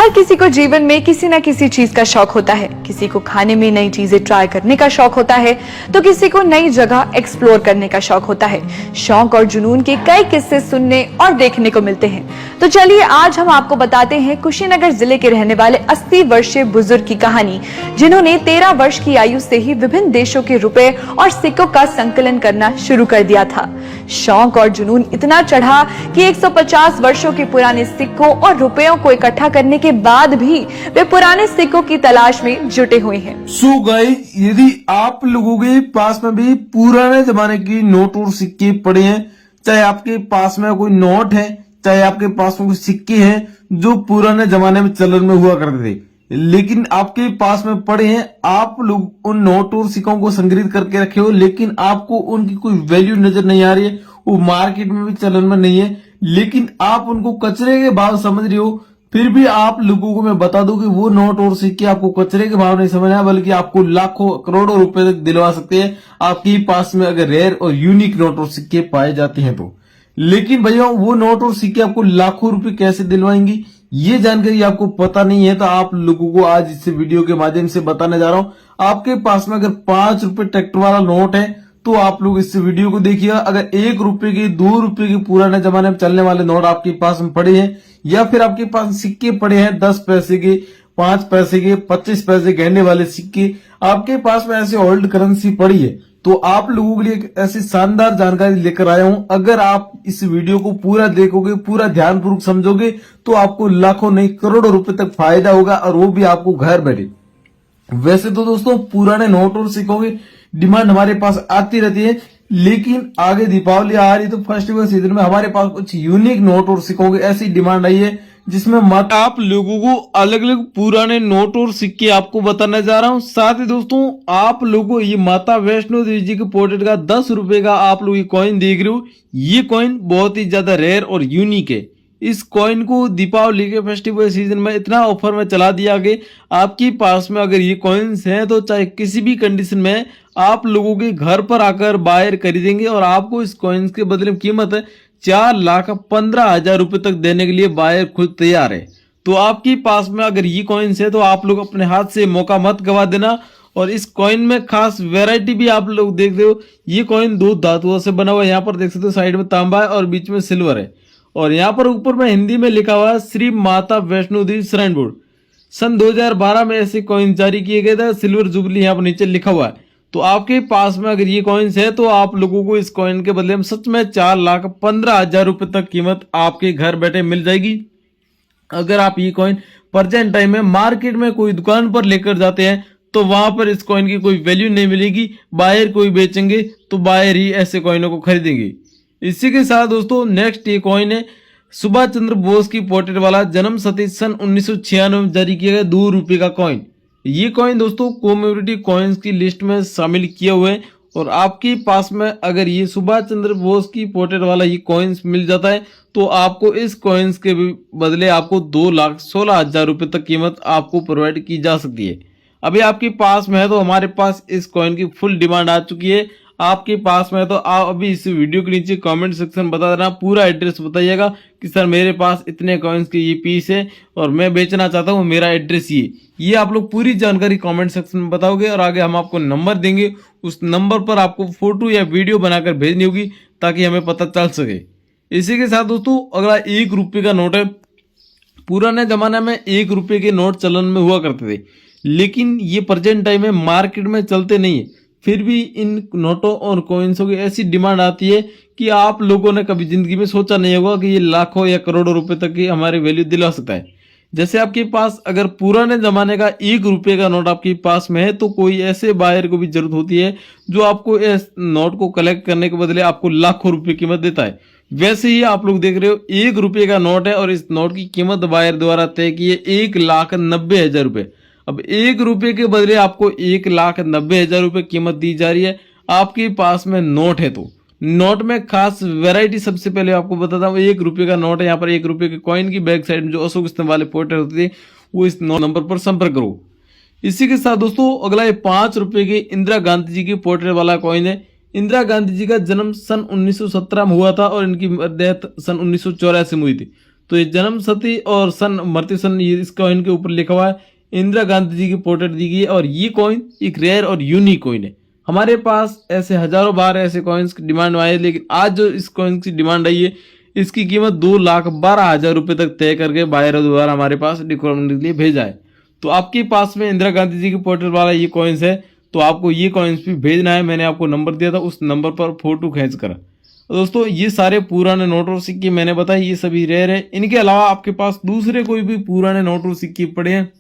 हर किसी को जीवन में किसी न किसी चीज का शौक होता है। किसी को खाने में नई चीजें ट्राई करने का शौक होता है तो किसी को नई जगह एक्सप्लोर करने का शौक होता है। शौक और जुनून के कई किस्से सुनने और देखने को मिलते हैं। तो चलिए आज हम आपको बताते हैं कुशीनगर जिले के रहने वाले 80 वर्षीय बुजुर्ग की कहानी, जिन्होंने 13 वर्ष की आयु से ही विभिन्न देशों के रुपए और सिक्कों का संकलन करना शुरू कर दिया था। शौक और जुनून इतना चढ़ा कि 150 वर्षों के पुराने सिक्कों और रुपयों को इकट्ठा करने के बाद भी वे पुराने सिक्कों की तलाश में जुटे हुए हैं। सो गाइस, यदि आप लोगों के पास में भी पुराने जमाने की नोट और सिक्के पड़े हैं, चाहे आपके पास में कोई नोट है, चाहे आपके पास में कोई सिक्के हैं जो पुराने जमाने में चलन में हुआ करते थे, लेकिन आपके पास में पड़े हैं, आप लोग उन नोट और सिक्कों को संग्रहित करके रखे हो, लेकिन आपको उनकी कोई वैल्यू नजर नहीं आ रही है, वो मार्केट में भी चलन में नहीं है, लेकिन आप उनको कचरे के भाव समझ रहे हो। फिर भी आप लोगों को मैं बता दूं कि वो नोट और सिक्के आपको कचरे के भाव नहीं समझना, बल्कि आपको लाखों करोड़ों रुपए तक दिलवा सकते हैं आपके पास में अगर रेयर और यूनिक नोट और सिक्के पाए जाते हैं तो। लेकिन भैया, वो नोट और सिक्के आपको लाखों रुपए कैसे दिलवाएंगी, ये जानकारी आपको पता नहीं है, तो आप लोगों को आज इस वीडियो के माध्यम से बताने जा रहा हूं। आपके पास में अगर 5 रुपए ट्रैक्टर वाला नोट है तो आप लोग इस वीडियो को देखिएगा। अगर 1 रुपए के, 2 रुपए के पुराने जमाने में चलने वाले नोट आपके पास में पड़े हैं, या फिर आपके पास सिक्के पड़े हैं 10 पैसे के, 5 पैसे के, 25 पैसे गहने वाले सिक्के, आपके पास में ऐसे ओल्ड करेंसी पड़ी है, तो आप लोगों के लिए एक ऐसी शानदार जानकारी लेकर आया हूं। अगर आप इस वीडियो को पूरा देखोगे, पूरा ध्यानपूर्वक समझोगे, तो आपको लाखों नहीं करोड़ों रुपए तक फायदा होगा, और वो भी आपको घर बैठे। वैसे तो दोस्तों, पुराने नोट और सिक्कों की डिमांड हमारे पास आती रहती है, लेकिन आगे दीपावली आ रही, तो फेस्टिवल सीजन में हमारे पास कुछ यूनिक नोट और सिक्कों की ऐसी डिमांड आई है जिसमें आप लोगों को अलग अलग पुराने नोट और सिक्के आपको बताने जा रहा हूं। साथ ही दोस्तों, आप लोगों को ये माता वैष्णो देवी जी के पोर्ट्रेट का 10 रुपए का आप लोग ये कॉइन देख रहे हो, ये कॉइन बहुत ही ज्यादा रेयर और यूनिक है। इस कॉइन को दीपावली के फेस्टिवल सीजन में इतना ऑफर में चला दिया कि आपके पास में अगर ये कॉइन्स हैं तो चाहे किसी भी कंडीशन में आप लोगों के घर पर आकर बायर खरीदेंगे, और आपको इस कॉइन्स के बदले में कीमत है 4,15,000 रुपए तक देने के लिए बायर खुद तैयार है। तो आपके पास में अगर ये कॉइन्स है तो आप लोग अपने हाथ से मौका मत गवा देना। और इस कॉइन में खास वैरायटी भी आप लोग देख रहे हो, ये कॉइन 2 धातुओं से बना हुआ है। यहाँ पर देख सकते हो, साइड में तांबा है और बीच में सिल्वर है, और यहाँ पर ऊपर में हिंदी में लिखा हुआ है श्री माता वैष्णो देवी श्राइन बोर्ड। सन 2012 में ऐसे कॉइन जारी किए गए थे, सिल्वर जुबली यहाँ पर नीचे लिखा हुआ है। तो आपके पास में अगर ये कॉइन्स है तो आप लोगों को इस कॉइन के बदले में सच में 4,15,000 रुपए तक कीमत आपके घर बैठे मिल जाएगी। अगर आप ये कॉइन प्रेजेंट टाइम में मार्केट में कोई दुकान पर लेकर जाते हैं तो वहां पर इस कॉइन की कोई वैल्यू नहीं मिलेगी, बायर कोई बेचेंगे तो बायर ही ऐसे कॉइनों को खरीदेंगे। इसी के साथ दोस्तों, नेक्स्ट ये कॉइन है सुभाष चंद्र बोस की पोर्ट्रेट वाला, जन्म सती सन 1996 में जारी किया गया 2 रुपए का कॉइन। ये कॉइन दोस्तों कॉमेमोरेटिव कॉइन्स की लिस्ट में शामिल किए हुए हैं, और आपके पास में अगर ये सुभाष चंद्र बोस की पोर्ट्रेट वाला ये कॉइन्स मिल जाता है तो आपको इस कॉइन्स के बदले आपको 2,16,000 रुपए तक कीमत आपको प्रोवाइड की जा सकती है। अभी आपके पास में है तो हमारे पास इस कॉइन की फुल डिमांड आ चुकी है। आपके पास में है तो आप अभी इस वीडियो के नीचे कमेंट सेक्शन बता देना, पूरा एड्रेस बताइएगा कि सर मेरे पास इतने कॉइन्स के ये पीस है और मैं बेचना चाहता हूँ, मेरा एड्रेस ये आप लोग पूरी जानकारी कमेंट सेक्शन में बताओगे, और आगे हम आपको नंबर देंगे, उस नंबर पर आपको फोटो या वीडियो बनाकर भेजनी होगी ताकि हमें पता चल सके। इसी के साथ दोस्तों, अगला 1 रुपये का नोट है। पुराने जमाने में 1 रुपये के नोट चलन में हुआ करते थे, लेकिन ये प्रेजेंट टाइम में मार्केट में चलते नहीं है। फिर भी इन नोटों और कॉइन्सों की ऐसी डिमांड आती है कि आप लोगों ने कभी जिंदगी में सोचा नहीं होगा कि ये लाखों या करोड़ों रुपए तक की हमारी वैल्यू दिला सकता है। जैसे आपके पास अगर पुराने जमाने का 1 रुपये का नोट आपके पास में है तो कोई ऐसे बायर को भी जरूरत होती है जो आपको इस नोट को कलेक्ट करने के बदले आपको लाखों रुपए कीमत देता है। वैसे ही आप लोग देख रहे हो 1 रुपये का नोट है, और इस नोट की कीमत बायर द्वारा तय की है 1,90,000 रुपए। अब 1 रुपये के बदले आपको 1,90,000 रुपए कीमत दी जा रही है। आपके पास में नोट है तो नोट में खास वैरायटी सबसे पहले आपको बताता हूँ। 1 रुपये का नोट है, यहाँ पर 1 रुपये के कॉइन की बैक साइड में जो अशोक स्तंभ वाले पोर्ट्रेट होते थे वो इस नंबर पर संपर्क करो। इसी के साथ दोस्तों, अगला ये 5 रुपये के इंदिरा गांधी जी की पोर्ट्रेट वाला कॉइन है। इंदिरा गांधी जी का जन्म सन 1917 में हुआ था और इनकी डेथ सन 1984 में हुई थी। तो ये जन्म तिथि और सन मृत्यु सन ये इस कॉइन के ऊपर लिखा हुआ है। इंदिरा गांधी जी की पोर्ट्रेट दी गई है और ये कॉइन एक रेयर और यूनिक कॉइन है। हमारे पास ऐसे हजारों बार ऐसे कॉइन्स की डिमांड आई है, लेकिन आज जो इस कॉइन की डिमांड आई है इसकी कीमत 2,12,000 रुपए तक तय करके बायर द्वारा हमारे पास रिक्वायरमेंट के लिए भेजा है। तो आपके पास में इंदिरा गांधी जी की पोर्ट्रेट वाला ये कॉइन्स है तो आपको ये कॉइन्स भी भेजना है। मैंने आपको नंबर दिया था, उस नंबर पर फोटो खींच कर। दोस्तों ये सारे पुराने नोट और सिक्के मैंने बताया ये सभी रेयर है। इनके अलावा आपके पास दूसरे कोई भी पुराने नोट और सिक्के पड़े हैं